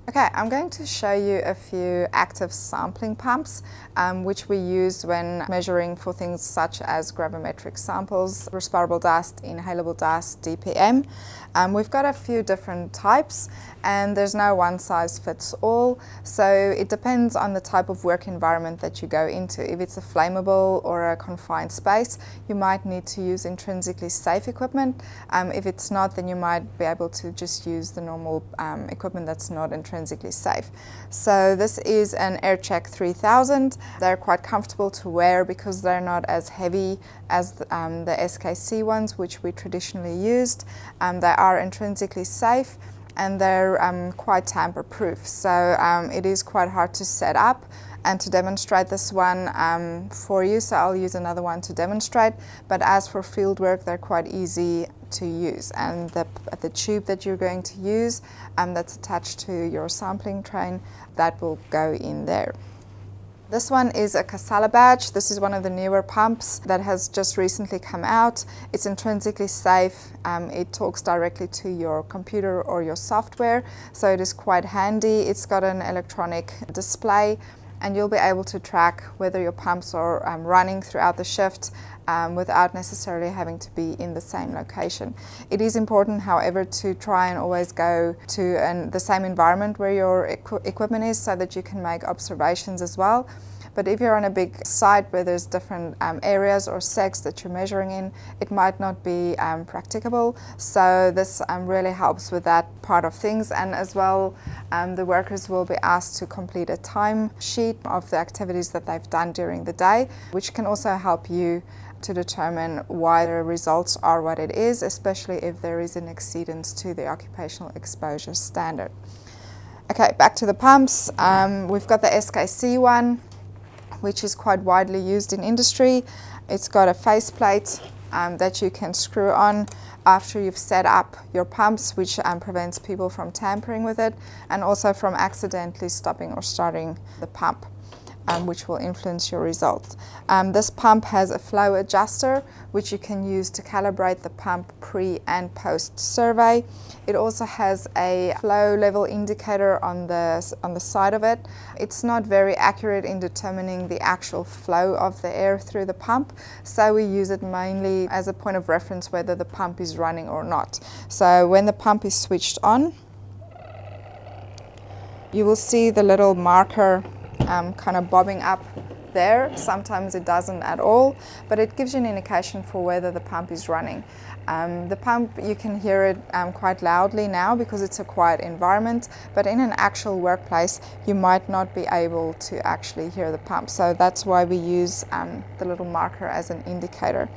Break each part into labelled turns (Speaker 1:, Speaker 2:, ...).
Speaker 1: Okay, I'm going to show you a few active sampling pumps which we use when measuring for things such as gravimetric samples, respirable dust, inhalable dust, DPM. We've got a few different types and there's no one size fits all, so it depends on the type of work environment that you go into. If it's a flammable or a confined space, you might need to use intrinsically safe equipment. If it's not, then you might be able to just use the normal equipment that's not intrinsically safe. So this is an Aircheck 3000. They're quite comfortable to wear because they're not as heavy as the SKC ones, which we traditionally used. They are intrinsically safe and they're quite tamper-proof, so it is quite hard to set up and to demonstrate this one for you, so I'll use another one to demonstrate. But as for field work, they're quite easy to use, and the tube that you're going to use that's attached to your sampling train, that will go in there. This one is a Casala badge. This is one of the newer pumps that has just recently come out. It's intrinsically safe. It talks directly to your computer or your software, so it is quite handy. It's got an electronic display and you'll be able to track whether your pumps are running throughout the shift without necessarily having to be in the same location. It is important, however, to try and always go to the same environment where your equipment is so that you can make observations as well. But if you're on a big site where there's different areas or secs that you're measuring in, it might not be practicable. So this really helps with that part of things. And as well, the workers will be asked to complete a time sheet of the activities that they've done during the day, which can also help you to determine why the results are what it is, especially if there is an exceedance to the occupational exposure standard. Okay, back to the pumps. We've got the SKC one, which is quite widely used in industry. It's got a faceplate that you can screw on after you've set up your pumps, which prevents people from tampering with it and also from accidentally stopping or starting the pump, which will influence your results. This pump has a flow adjuster, which you can use to calibrate the pump pre and post survey. It also has a flow level indicator on the side of it. It's not very accurate in determining the actual flow of the air through the pump, so we use it mainly as a point of reference whether the pump is running or not. So when the pump is switched on, you will see the little marker kind of bobbing up there. Sometimes it doesn't at all, but it gives you an indication for whether the pump is running. The pump, you can hear it quite loudly now because it's a quiet environment, but in an actual workplace you might not be able to actually hear the pump. So that's why we use the little marker as an indicator.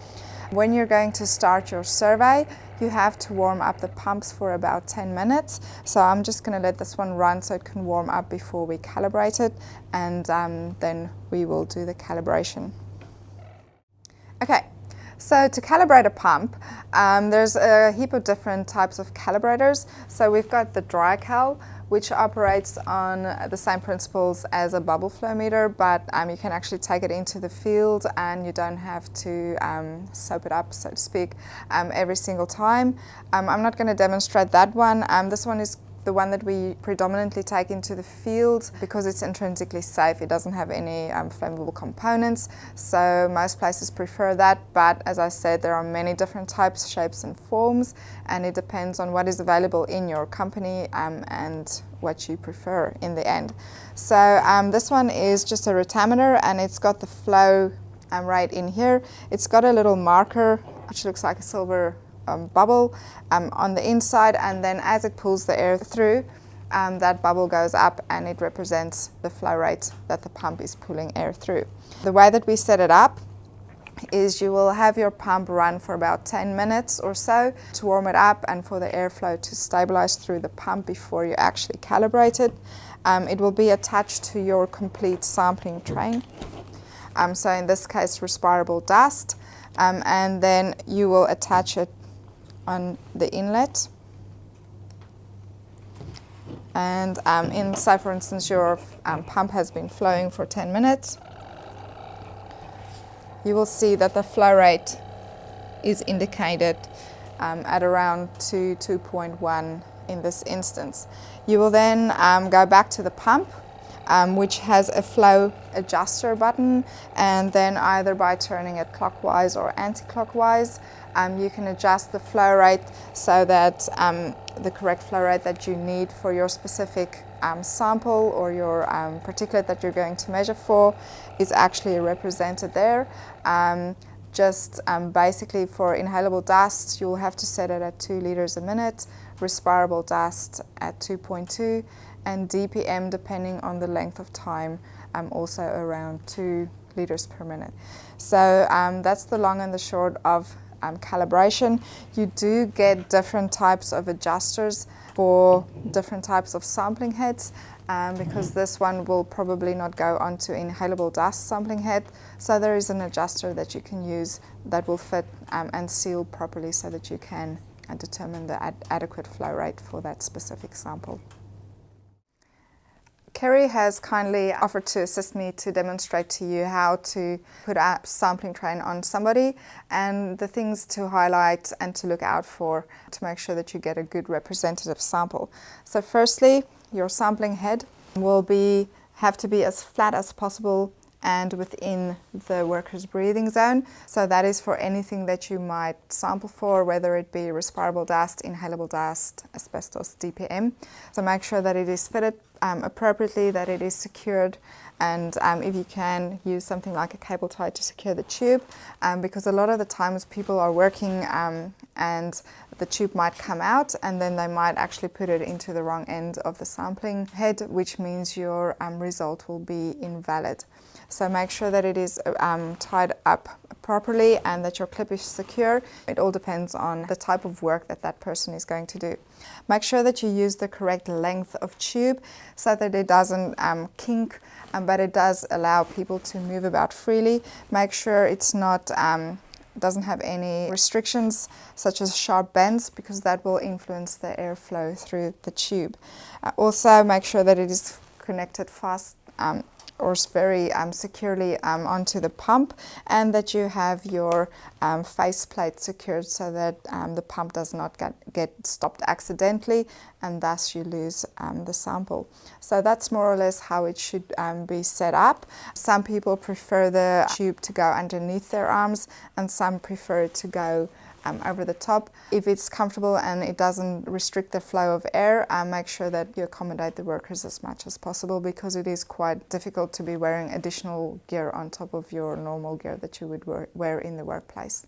Speaker 1: When you're going to start your survey, you have to warm up the pumps for about 10 minutes. So I'm just going to let this one run so it can warm up before we calibrate it, and then we will do the calibration. Okay, so to calibrate a pump, there's a heap of different types of calibrators. So we've got the DryCal, which operates on the same principles as a bubble flow meter, but you can actually take it into the field and you don't have to soap it up, so to speak, every single time. I'm not going to demonstrate that one. This one is the one that we predominantly take into the field because it's intrinsically safe. It doesn't have any flammable components, so most places prefer that. But as I said, there are many different types, shapes and forms, and it depends on what is available in your company and what you prefer in the end. So this one is just a rotameter and it's got the flow right in here. It's got a little marker which looks like a silver bubble on the inside, and then as it pulls the air through, that bubble goes up and it represents the flow rate that the pump is pulling air through. The way that we set it up is you will have your pump run for about 10 minutes or so to warm it up and for the airflow to stabilize through the pump before you actually calibrate it. It will be attached to your complete sampling train. So in this case, respirable dust, and then you will attach it on the inlet. And say for instance your pump has been flowing for 10 minutes, you will see that the flow rate is indicated at around 2.1 in this instance. You will then go back to the pump, which has a flow adjuster button, and then either by turning it clockwise or anti-clockwise, you can adjust the flow rate so that the correct flow rate that you need for your specific sample or your particulate that you're going to measure for is actually represented there. Basically for inhalable dust, you'll have to set it at 2 liters a minute, respirable dust at 2.2, and DPM, depending on the length of time, also around 2 liters per minute. So that's the long and the short of calibration. You do get different types of adjusters for different types of sampling heads, because this one will probably not go onto inhalable dust sampling head. So there is an adjuster that you can use that will fit and seal properly so that you can determine the adequate flow rate for that specific sample. Kerry has kindly offered to assist me to demonstrate to you how to put a sampling train on somebody and the things to highlight and to look out for to make sure that you get a good representative sample. So firstly, your sampling head will have to be as flat as possible and within the worker's breathing zone. So that is for anything that you might sample for, whether it be respirable dust, inhalable dust, asbestos, DPM. So make sure that it is fitted appropriately, that it is secured, and if you can, use something like a cable tie to secure the tube, because a lot of the times people are working and the tube might come out and then they might actually put it into the wrong end of the sampling head, which means your result will be invalid. So make sure that it is tied up properly and that your clip is secure. It all depends on the type of work that that person is going to do. Make sure that you use the correct length of tube so that it doesn't kink, but it does allow people to move about freely. Make sure it's not doesn't have any restrictions such as sharp bends, because that will influence the airflow through the tube. Also make sure that it is connected fast or very securely onto the pump, and that you have your faceplate secured so that the pump does not get stopped accidentally and thus you lose the sample. So that's more or less how it should be set up. Some people prefer the tube to go underneath their arms and some prefer it to go over the top. If it's comfortable and it doesn't restrict the flow of air, make sure that you accommodate the workers as much as possible, because it is quite difficult to be wearing additional gear on top of your normal gear that you would wear in the workplace.